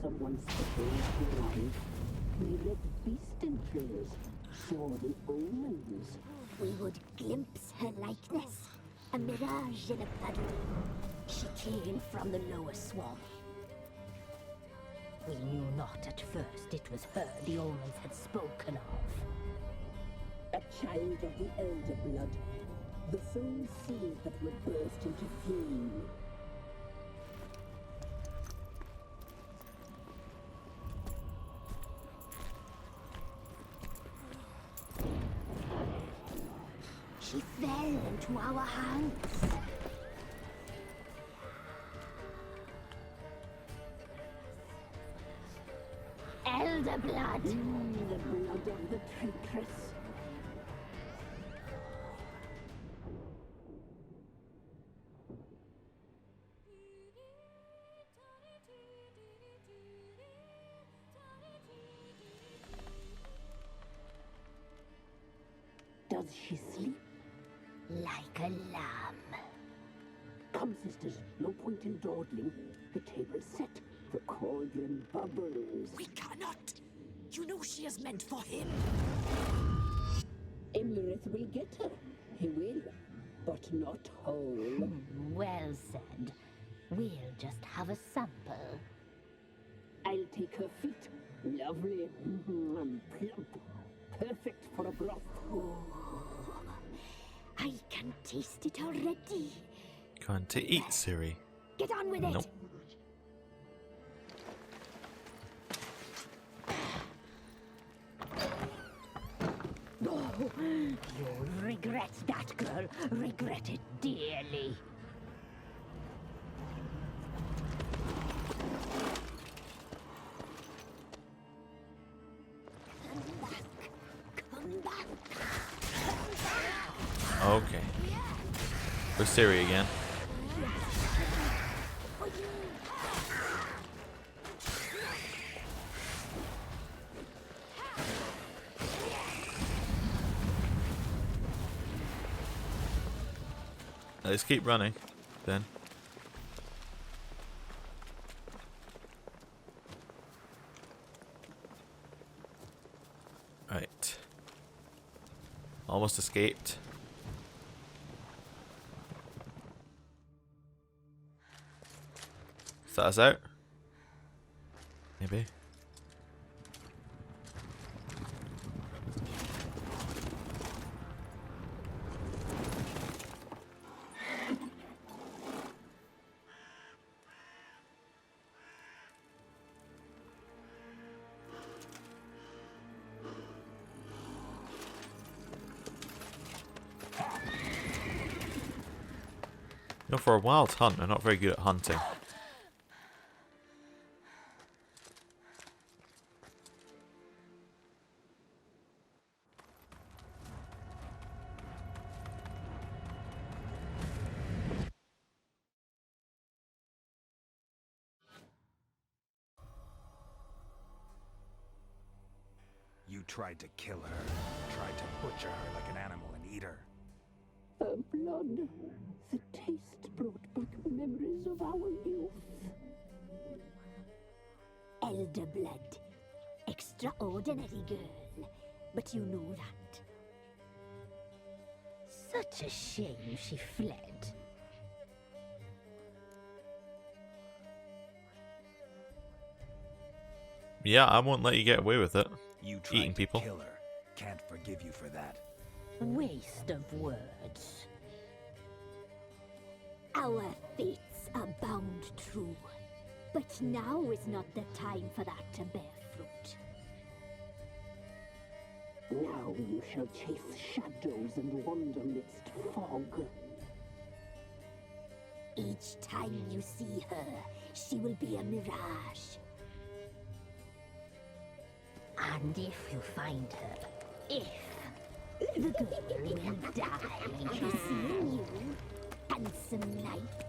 someone supposed to arrive. We read beast entrails, saw the omens. We would glimpse her likeness, a mirage in a puddle. She came from the lower swamp. We knew not at first it was her the omens had spoken of. A child of the elder blood, the soul seed that would burst into flame. She fell into our hands. Elder blood. The blood of the traitress. Does she sleep? Like a lamb. Come, sisters, no point in dawdling. The table's set. The cauldron bubbles. We cannot! You know she is meant for him! Imlerith will get her. He will, but not whole. Well said. We'll just have a sample. I'll take her feet. Lovely. And plump. Perfect for a broth. I can taste it already. Going to eat, Ciri. Get on with it. Nope. Oh, you'll regret that, girl. Regret it dearly. Come back. Okay. With Ciri again. Let's keep running, then. Right. Almost escaped. Is that us out? Maybe. You know, for a wild hunt, they're not very good at hunting. You tried to kill her, tried to butcher her like an animal and eat her. Her blood. The taste brought back memories of our youth. Elder blood. Extraordinary girl. But you know that. Such a shame she fled. Yeah, I won't let you get away with it. You tried Eating to people. kill her. Can't forgive you for that. Waste of words. Our fates are bound true. But now is not the time for that to bear fruit. Now you shall chase shadows and wander midst fog. Each time you see her, she will be a mirage. And if you find her, the girl will die. Seeing you, handsome knight.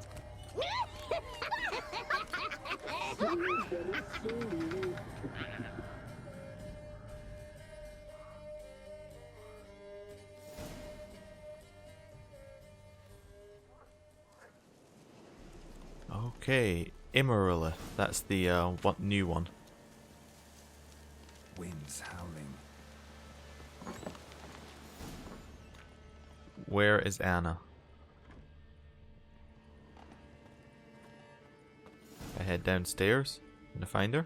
Okay, Imarilla. That's the new one. Winds howling. Where is Anna? I head downstairs and find her.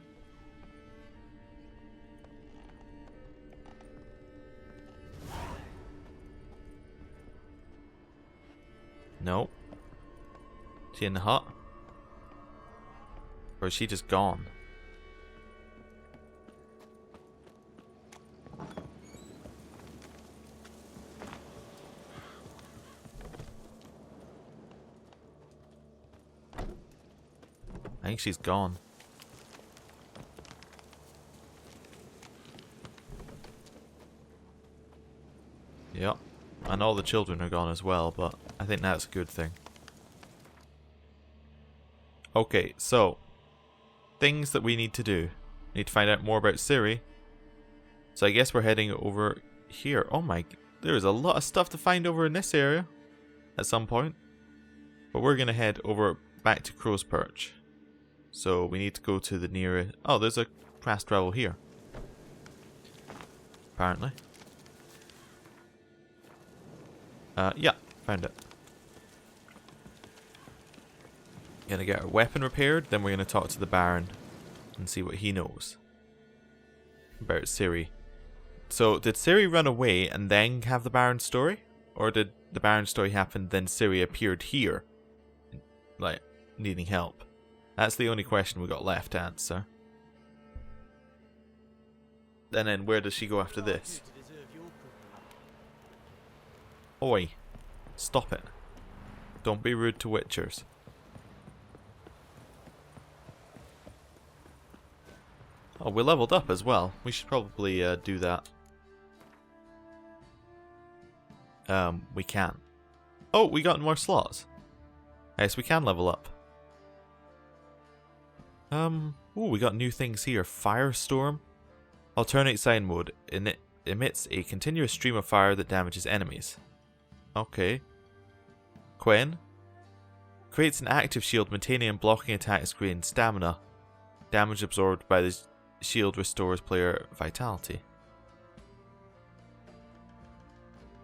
No. Is she in the hut? Or is she just gone? I think she's gone. Yep. And all the children are gone as well, but I think that's a good thing. Okay, so things that we need to do. Need to find out more about Ciri. So I guess we're heading over here. Oh my, there is a lot of stuff to find over in this area at some point. But we're going to head over back to Crow's Perch. So we need to go to the nearest... Oh, there's a fast travel here. Apparently. Yeah, found it. Gonna get our weapon repaired, then we're gonna talk to the Baron and see what he knows about Ciri. So, did Ciri run away and then have the Baron's story? Or did the Baron's story happen, then Ciri appeared here, like, needing help? That's the only question we got left to answer. And then where does she go after this? Oi, stop it. Don't be rude to Witchers. Oh, we leveled up as well. We should probably do that. We can. Oh, we got more slots. Yes, we can level up. Ooh, we got new things here. Firestorm. Alternate sign mode. It emits a continuous stream of fire that damages enemies. Okay. Quen. Creates an active shield maintaining and blocking attacks, gain stamina. Damage absorbed by the shield restores player vitality.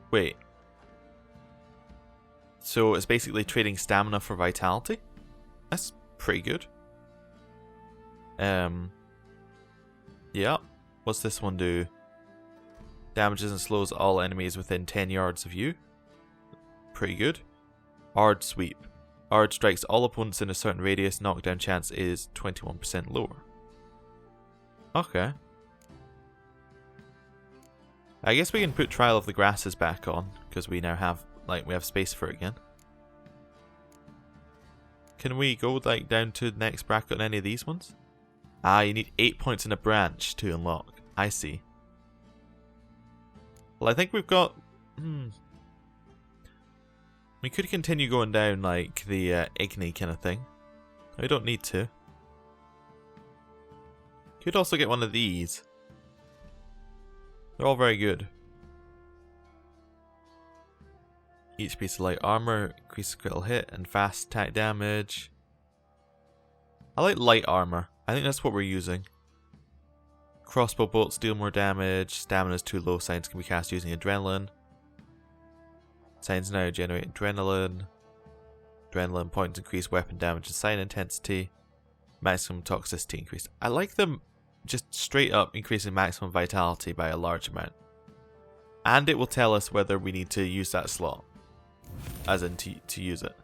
Wait. So it's basically trading stamina for vitality? That's pretty good. Yeah. What's this one do? Damages and slows all enemies within 10 yards of you. Pretty good. Ard sweep. Ard strikes all opponents in a certain radius. Knockdown chance is 21% lower. Okay. I guess we can put Trial of the Grasses back on, because we now have, like, we have space for it again. Can we go, like, down to the next bracket on any of these ones? Ah, you need 8 points in a branch to unlock. I see. Well, I think we've got... We could continue going down like the Igni kind of thing. We don't need to. Could also get one of these. They're all very good. Each piece of light armor increases critical hit and fast attack damage. I like light armor. I think that's what we're using. Crossbow bolts deal more damage. Stamina is too low. Signs can be cast using adrenaline. Signs now generate adrenaline. Adrenaline points increase weapon damage and sign intensity. Maximum toxicity increase. I like them just straight up increasing maximum vitality by a large amount. And it will tell us whether we need to use that slot. As in to use it.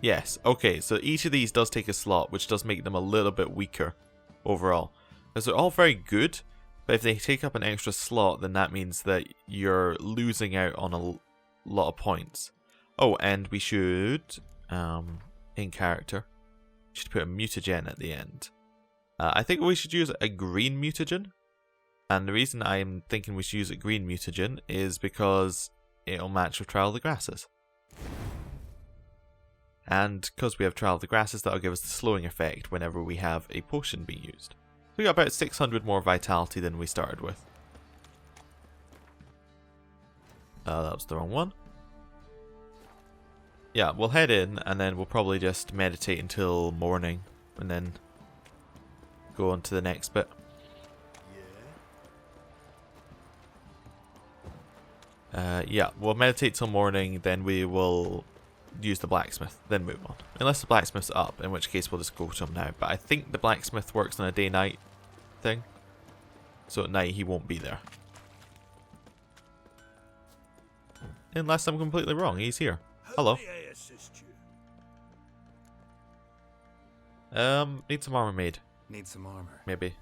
Yes, okay, so each of these does take a slot, which does make them a little bit weaker overall. Because they're all very good, but if they take up an extra slot, then that means that you're losing out on a lot of points. Oh, and we should, in character, should put a mutagen at the end. I think we should use a green mutagen. And the reason I'm thinking we should use a green mutagen is because it'll match with Trial of the Grasses. And because we have Trial of the Grasses, that'll give us the slowing effect whenever we have a potion being used. We got about 600 more vitality than we started with. That was the wrong one. Yeah, we'll head in and then we'll probably just meditate until morning and then go on to the next bit. Yeah, we'll meditate till morning, then we will use the blacksmith, then move on. Unless the blacksmith's up, in which case we'll just go to him now. But I think the blacksmith works on a day-night thing, so at night he won't be there. Unless I'm completely wrong, he's here. Hello. Need some armor made. Need some armor. Maybe.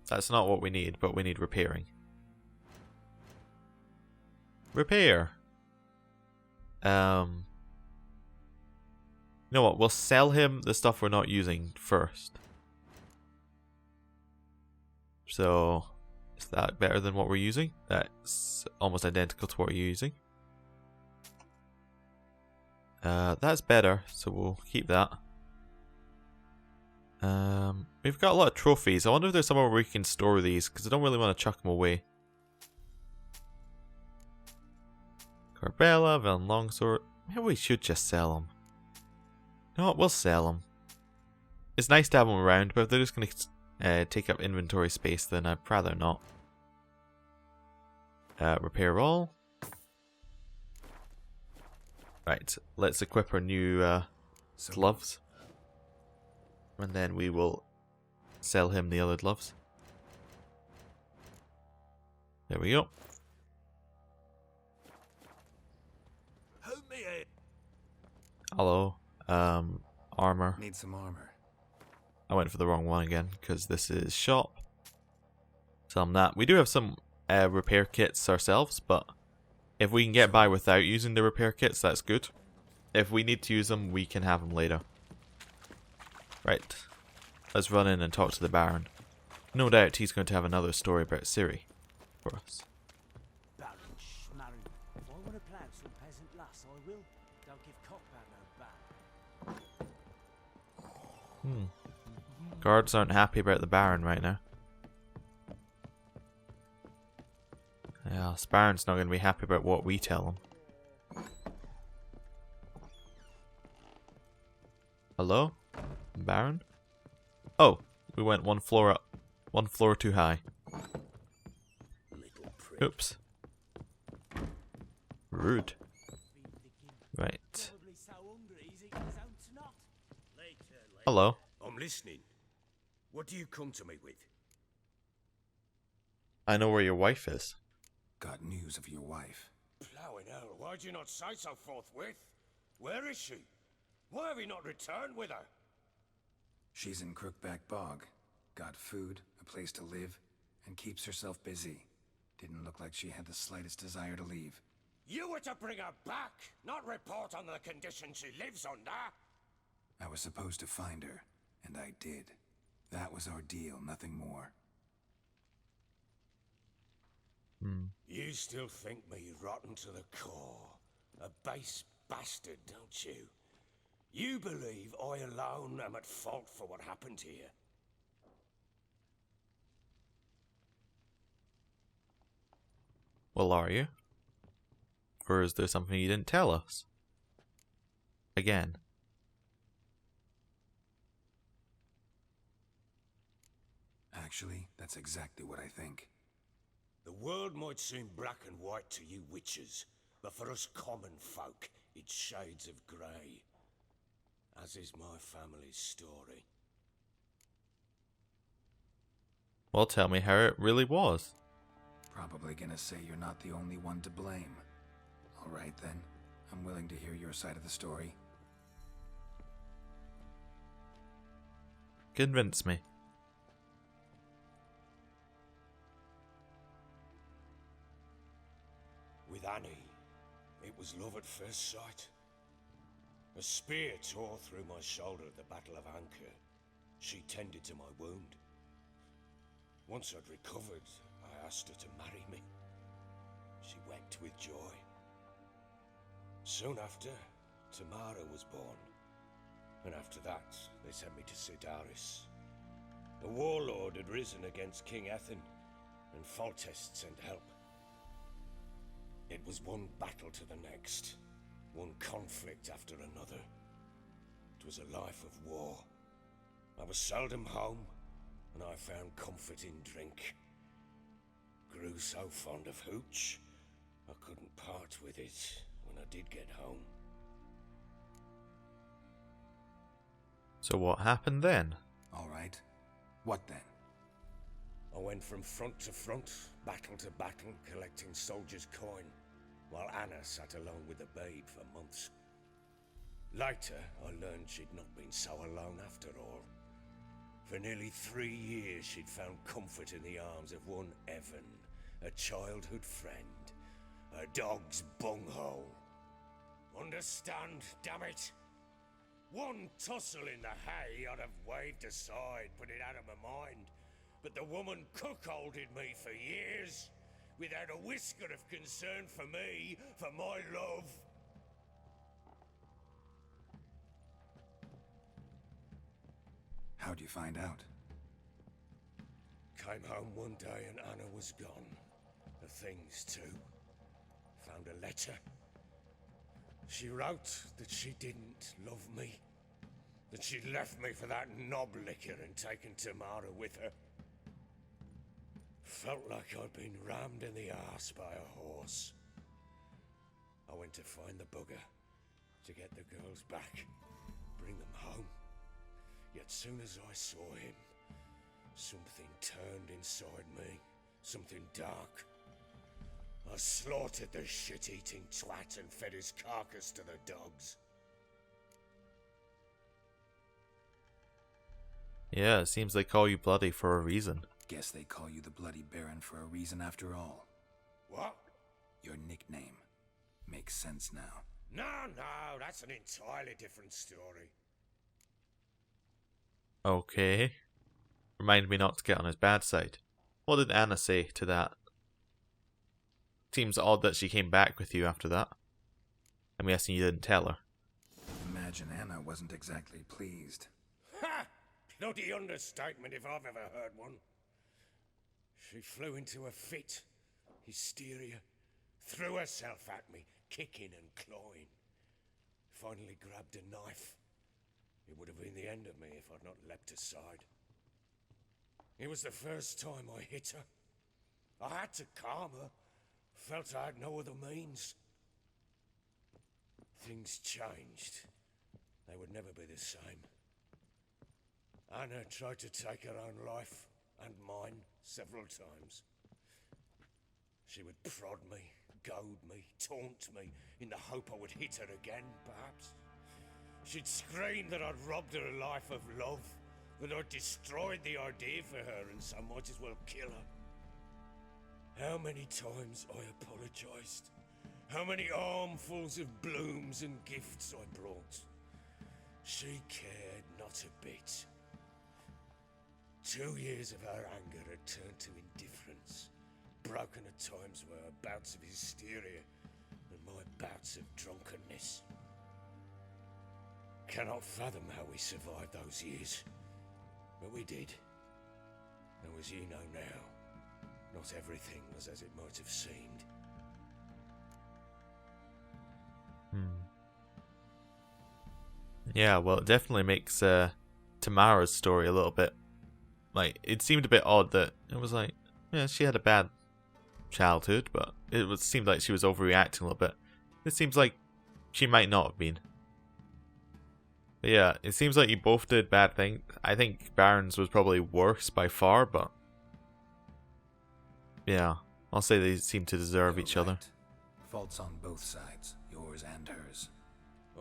That's not what we need, but we need repairing. Repair. You know what? We'll sell him the stuff we're not using first. So, is that better than what we're using? That's almost identical to what you're using. That's better, so we'll keep that. We've got a lot of trophies. I wonder if there's somewhere where we can store these, because I don't really want to chuck them away. Corbella, Velin Longsword. Maybe we should just sell them. You know what? We'll sell them. It's nice to have them around, but if they're just going to take up inventory space, then I'd rather not. Repair all. Right, let's equip our new gloves. And then we will sell him the other gloves. There we go. Hello. Armor. Need some armor. I went for the wrong one again, because this is shop. Sell them that. We do have some repair kits ourselves, but if we can get by without using the repair kits, that's good. If we need to use them, we can have them later. Right. Let's run in and talk to the Baron. No doubt he's going to have another story about Ciri for us. Baron Schmarren. If I want to plough some peasant lass, I will. Don't give cockbat no back. Guards aren't happy about the Baron right now. Yeah, this Baron's not going to be happy about what we tell him. Hello? Baron? Oh, we went one floor up. One floor too high. Oops. Rude. Right. Hello. I'm listening. What do you come to me with? I know where your wife is. Got news of your wife. Plowing hell, why'd you not say so forthwith? Where is she? Why have you not returned with her? She's in Crookback Bog. Got food, a place to live, and keeps herself busy. Didn't look like she had the slightest desire to leave. You were to bring her back, not report on the conditions she lives under. I was supposed to find her, and I did. That was our deal, nothing more. You still think me rotten to the core. A base bastard, don't you? You believe I alone am at fault for what happened here. Well, are you? Or is there something you didn't tell us? Again. Actually, that's exactly what I think. The world might seem black and white to you witches, but for us common folk, it's shades of grey. As is my family's story. Well, tell me how it really was. Probably gonna say you're not the only one to blame. Alright then, I'm willing to hear your side of the story. Convince me. With Annie, it was love at first sight. A spear tore through my shoulder at the Battle of Anchor. She tended to my wound. Once I'd recovered, I asked her to marry me. She wept with joy. Soon after, Tamara was born. And after that, they sent me to Sidaris. A warlord had risen against King Ethan, and Foltest sent help. It was one battle to the next, one conflict after another. was a life of war. I was seldom home, and I found comfort in drink. Grew so fond of hooch, I couldn't part with it when I did get home. So what happened then? All right. What then? I went from front to front, battle to battle, collecting soldiers' coin, while Anna sat alone with the babe for months. Later, I learned she'd not been so alone after all. For nearly 3 years, she'd found comfort in the arms of one Evan, a childhood friend, her dog's bunghole. Understand, damn it? One tussle in the hay I'd have waved aside, put it out of my mind. But the woman cuckolded me for years, without a whisker of concern for me, for my love. How'd you find out? Came home one day and Anna was gone. The things too. Found a letter. She wrote that she didn't love me. That she'd left me for that knob licker and taken Tamara with her. Felt like I'd been rammed in the arse by a horse. I went to find the bugger, to get the girls back, bring them home. Yet soon as I saw him, something turned inside me, something dark. I slaughtered the shit-eating twat and fed his carcass to the dogs. Yeah, it seems they call you Bloody for a reason. Guess they call you the Bloody Baron for a reason after all. What? Your nickname. Makes sense now. No, that's an entirely different story. Okay. Remind me not to get on his bad side. What did Anna say to that? Seems odd that she came back with you after that. I'm guessing you didn't tell her. Imagine Anna wasn't exactly pleased. Ha! Bloody understatement if I've ever heard one. She flew into a fit, hysteria, threw herself at me, kicking and clawing. Finally grabbed a knife. It would have been the end of me if I'd not leapt aside. It was the first time I hit her. I had to calm her. Felt I had no other means. Things changed. They would never be the same. Anna tried to take her own life, and mine, several times. She would prod me, goad me, taunt me, in the hope I would hit her again, perhaps. She'd scream that I'd robbed her life of love, that I'd destroyed the idea for her, and so might as well kill her. How many times I apologized. How many armfuls of blooms and gifts I brought. She cared not a bit. 2 years of her anger had turned to indifference, broken at times by her bouts of hysteria and my bouts of drunkenness. Cannot fathom how we survived those years, but we did. Though as you know now, not everything was as it might have seemed. Yeah, well, it definitely makes Tamara's story a little bit... Like, it seemed a bit odd that it was like, yeah, she had a bad childhood, but seemed like she was overreacting a little bit. It seems like she might not have been. But yeah, it seems like you both did bad things. I think Baron's was probably worse by far, but... Yeah, I'll say they seem to deserve each other. Faults on both sides, yours and hers.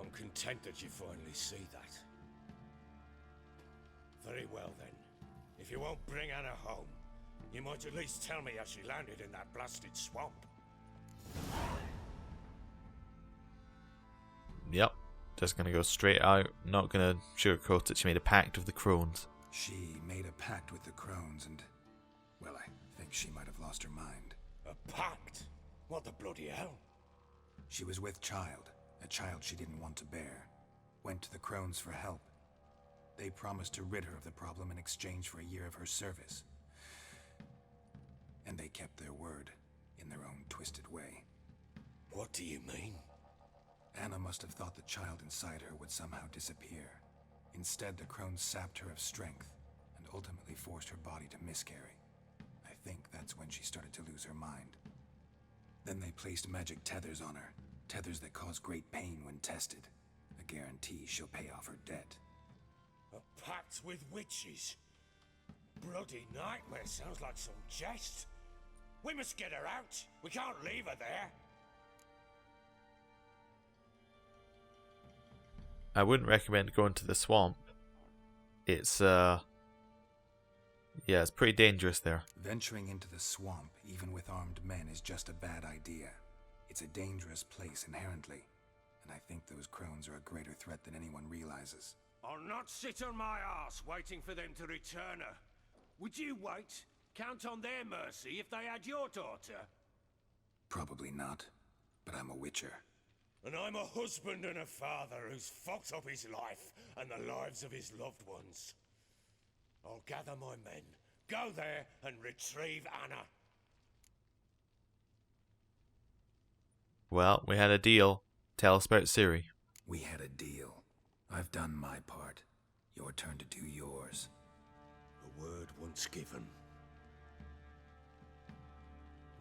I'm content that you finally see that. Very well then. If you won't bring Anna home, you might at least tell me how she landed in that blasted swamp. Yep, just gonna go straight out, not gonna sugarcoat it. She made a pact with the crones. She made a pact with the crones and, well, I think she might have lost her mind. A pact? What the bloody hell? She was with child, a child she didn't want to bear. Went to the crones for help. They promised to rid her of the problem in exchange for a year of her service. And they kept their word, in their own twisted way. What do you mean? Anna must have thought the child inside her would somehow disappear. Instead, the crones sapped her of strength and ultimately forced her body to miscarry. I think that's when she started to lose her mind. Then they placed magic tethers on her, tethers that cause great pain when tested. A guarantee she'll pay off her debt. A pact with witches? Bloody nightmare, sounds like some jest. We must get her out. We can't leave her there. I wouldn't recommend going to the swamp. It's yeah, it's pretty dangerous there. Venturing into the swamp, even with armed men, is just a bad idea. It's a dangerous place inherently, and I think those crones are a greater threat than anyone realizes. I'll not sit on my arse waiting for them to return her. Would you wait? Count on their mercy if they had your daughter? Probably not, but I'm a witcher. And I'm a husband and a father who's fucked up his life and the lives of his loved ones. I'll gather my men, go there and retrieve Anna. Well, we had a deal. Tell us about Ciri. We had a deal. I've done my part. Your turn to do yours. A word once given.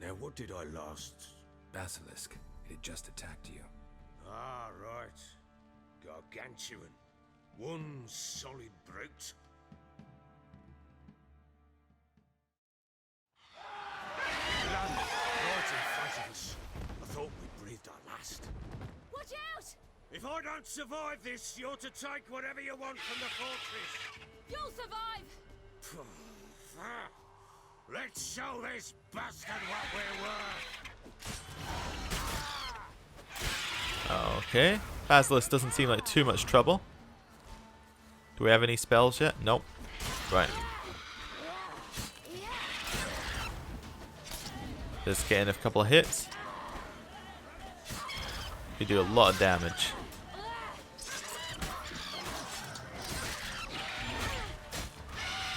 Now what did I last... Basilisk. It had just attacked you. Ah, right. Gargantuan. One solid brute. Land, right in front of us. I thought we breathed our last. Watch out! If I don't survive this, you're to take whatever you want from the fortress. You'll survive! Let's show this bastard what we're worth. Okay. Basilisk doesn't seem like too much trouble. Do we have any spells yet? Nope. Right. Just getting a couple of hits. We do a lot of damage.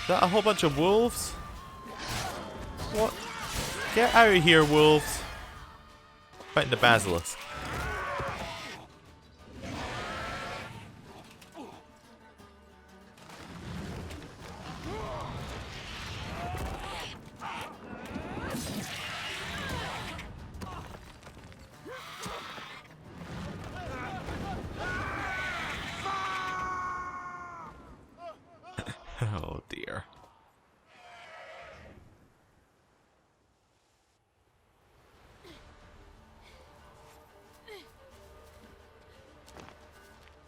Is that a whole bunch of wolves? What? Get out of here, wolves. Fighting the basilisk. Oh dear.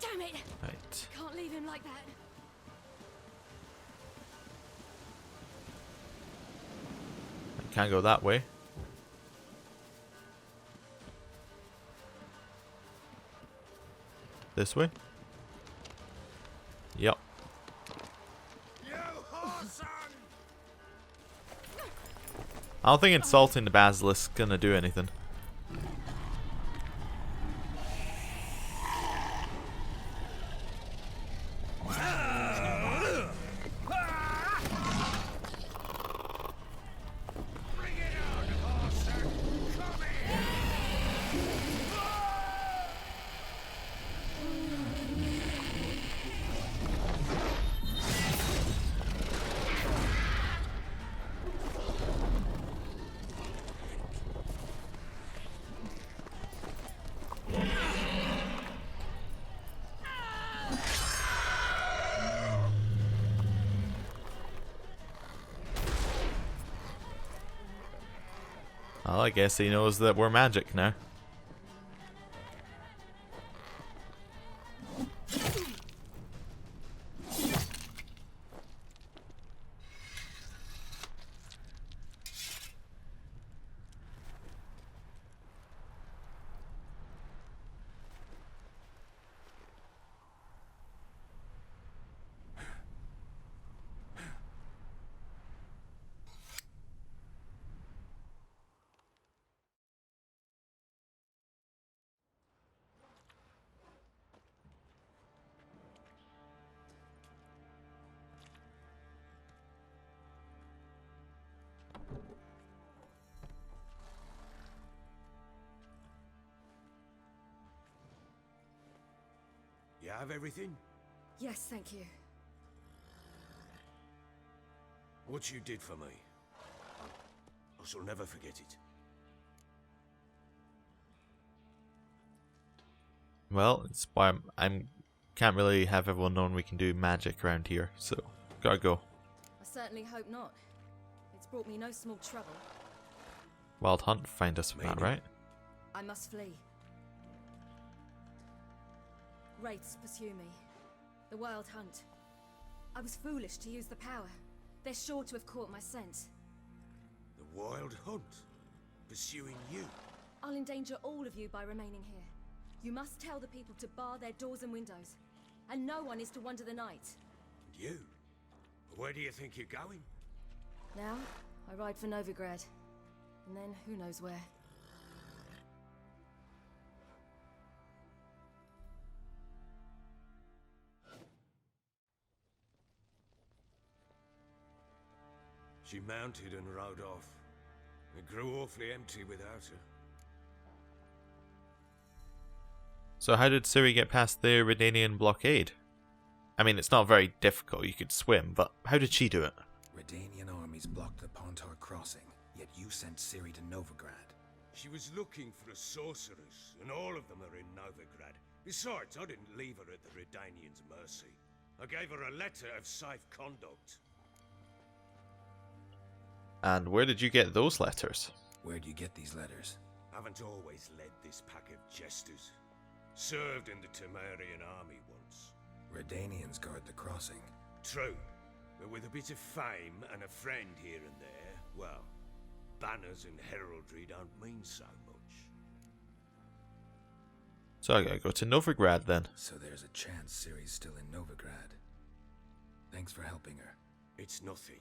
Damn it! Right. Can't leave him like that. I can't go that way. This way? Yep. I don't think insulting the basilisk is gonna do anything. Well, I guess he knows that we're magic now. You have everything? Yes, thank you. What you did for me, I shall never forget it. Well, it's why I'm can't really have everyone knowing we can do magic around here, so gotta go. I certainly hope not. It's brought me no small trouble. Wild Hunt, find us with that, right? I must flee. Wraiths pursue me. The Wild Hunt. I was foolish to use the power. They're sure to have caught my scent. The Wild Hunt? Pursuing you? I'll endanger all of you by remaining here. You must tell the people to bar their doors and windows. And no one is to wander the night. And you? Where do you think you're going? Now, I ride for Novigrad. And then, who knows where. She mounted and rode off. It grew awfully empty without her. So how did Ciri get past the Redanian blockade? I mean, it's not very difficult, you could swim, but how did she do it? Redanian armies blocked the Pontar crossing, yet you sent Ciri to Novigrad. She was looking for a sorceress, and all of them are in Novigrad. Besides, I didn't leave her at the Redanians' mercy. I gave her a letter of safe conduct. And where did you get those letters? Where'd you get these letters? Haven't always led this pack of jesters. Served in the Temerian army once. Redanians guard the crossing. True, but with a bit of fame and a friend here and there, well, banners and heraldry don't mean so much. So I gotta go to Novigrad then. So there's a chance Ciri's still in Novigrad. Thanks for helping her. It's nothing.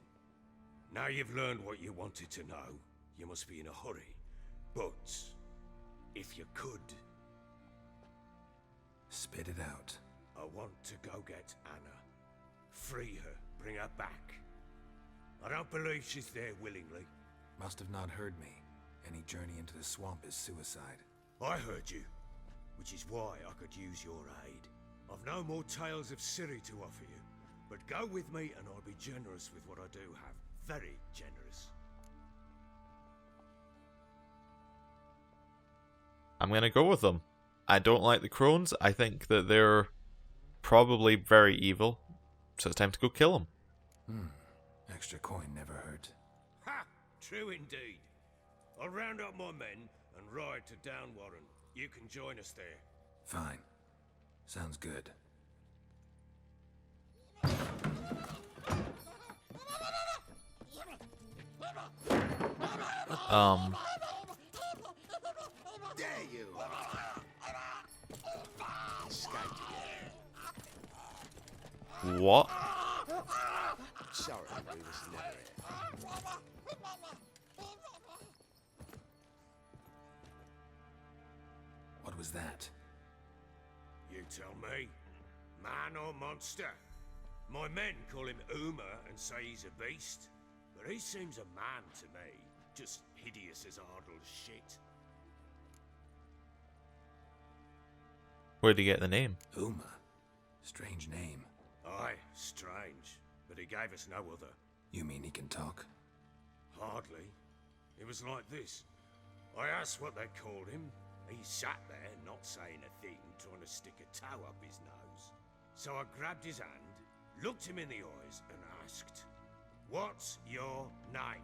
Now you've learned what you wanted to know, you must be in a hurry. But, if you could... Spit it out. I want to go get Anna. Free her, bring her back. I don't believe she's there willingly. Must have not heard me. Any journey into the swamp is suicide. I heard you, which is why I could use your aid. I've no more tales of Ciri to offer you, but go with me and I'll be generous with what I do have. Very generous. I'm gonna go with them. I don't like the crones. I think that they're probably very evil. So it's time to go kill them. Extra coin never hurt. Ha! True indeed. I'll round up my men and ride to Downwarren. You can join us there. Fine. Sounds good. Dare you! Escaped again. What? Sorry, we was never here. What was that? You tell me. Man or monster? My men call him Uma and say he's a beast. But he seems a man to me. Just hideous as Ardle's shit. Where'd he get the name? Uma. Strange name. Aye, strange. But he gave us no other. You mean he can talk? Hardly. It was like this. I asked what they called him. He sat there, not saying a thing, trying to stick a toe up his nose. So I grabbed his hand, looked him in the eyes, and asked, "What's your name?"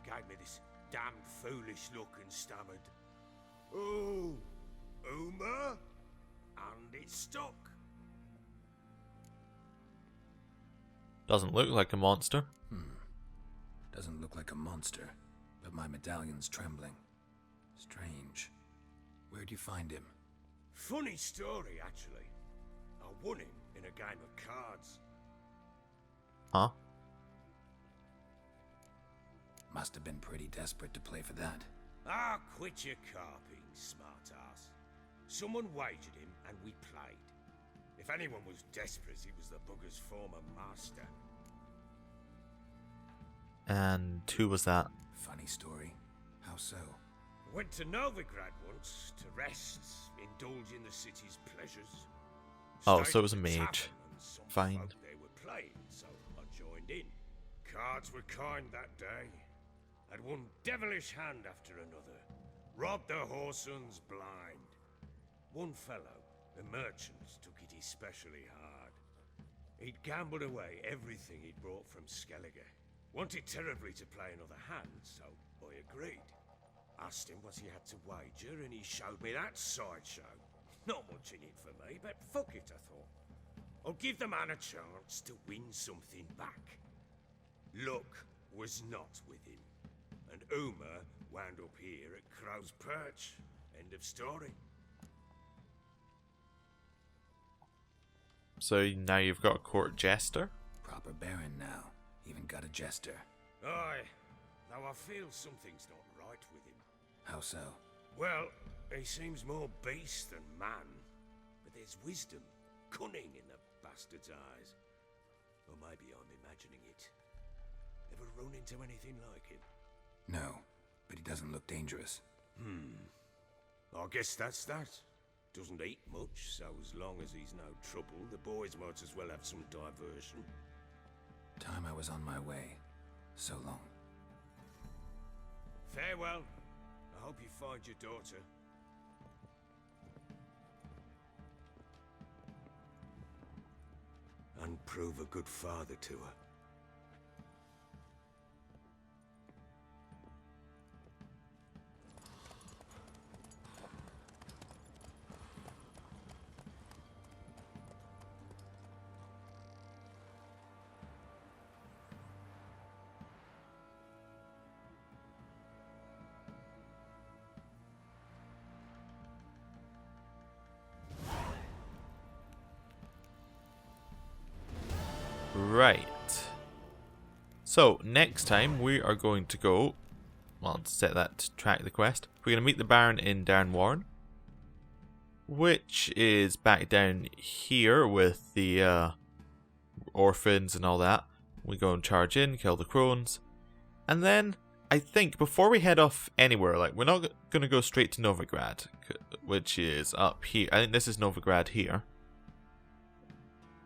Gave me this damn foolish look and stammered, "Oh, Uma?" And it stuck. Doesn't look like a monster. Doesn't look like a monster, but my medallion's trembling. Strange. Where'd you find him? Funny story, actually. I won him in a game of cards. Huh? Must have been pretty desperate to play for that. Ah, quit your carping, smart-ass. Someone wagered him, and we played. If anyone was desperate, it was the bugger's former master. And who was that? Funny story. How so? Went to Novigrad once to rest, indulge in the city's pleasures. Oh, Stayed so it was at a the mage. tavern and some fine. folk they were playing, so I joined in. Cards were kind that day. Had one devilish hand after another. Robbed the whoresons blind. One fellow, the merchant, took it especially hard. He'd gambled away everything he'd brought from Skellige. Wanted terribly to play another hand, so I agreed. Asked him what he had to wager, and he showed me that sideshow. Not much in it for me, but fuck it, I thought. I'll give the man a chance to win something back. Luck was not with him, and Uma wound up here at Crow's Perch. End of story. So now you've got a court jester? Proper baron now. Even got a jester. Aye, though I feel something's not right with him. How so? Well, he seems more beast than man, but there's wisdom, cunning in the bastard's eyes. Or maybe I'm imagining it. Ever run into anything like him? No, but he doesn't look dangerous. I guess that's that. Doesn't eat much, so as long as he's no trouble, the boys might as well have some diversion. Time I was on my way. So long. Farewell. I hope you find your daughter. And prove a good father to her. Right. So, next time we are going to go... Well, let's set that to track the quest. We're going to meet the Baron in Darnwarren, which is back down here with the orphans and all that. We go and charge in, kill the crones. And then, I think, before we head off anywhere, like, we're not going to go straight to Novigrad, which is up here. I think this is Novigrad here.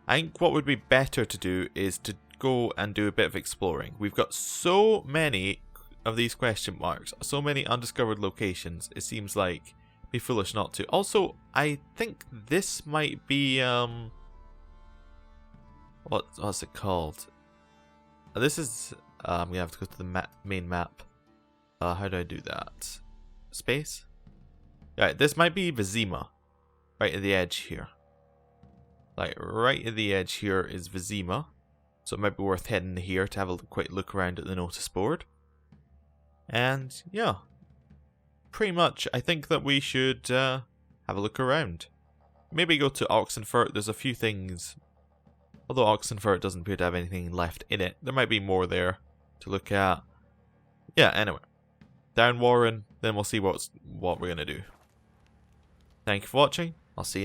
I think what would be better to do is to go and do a bit of exploring. We've got so many of these question marks, so many undiscovered locations, it seems like it'd be foolish not to. Also, I think this might be, what's it called? This is, I'm gonna have to go to the main map. How do I do that? Space? Right, this might be Vizima, right at the edge here. Like, right at the edge here is Vizima, so it might be worth heading here to have a quick look around at the notice board. And, yeah, pretty much, I think that we should have a look around. Maybe go to Oxenfurt. There's a few things, although Oxenfurt doesn't appear to have anything left in it. There might be more there to look at. Yeah, anyway, Darnwarren, then we'll see what we're going to do. Thank you for watching. I'll see you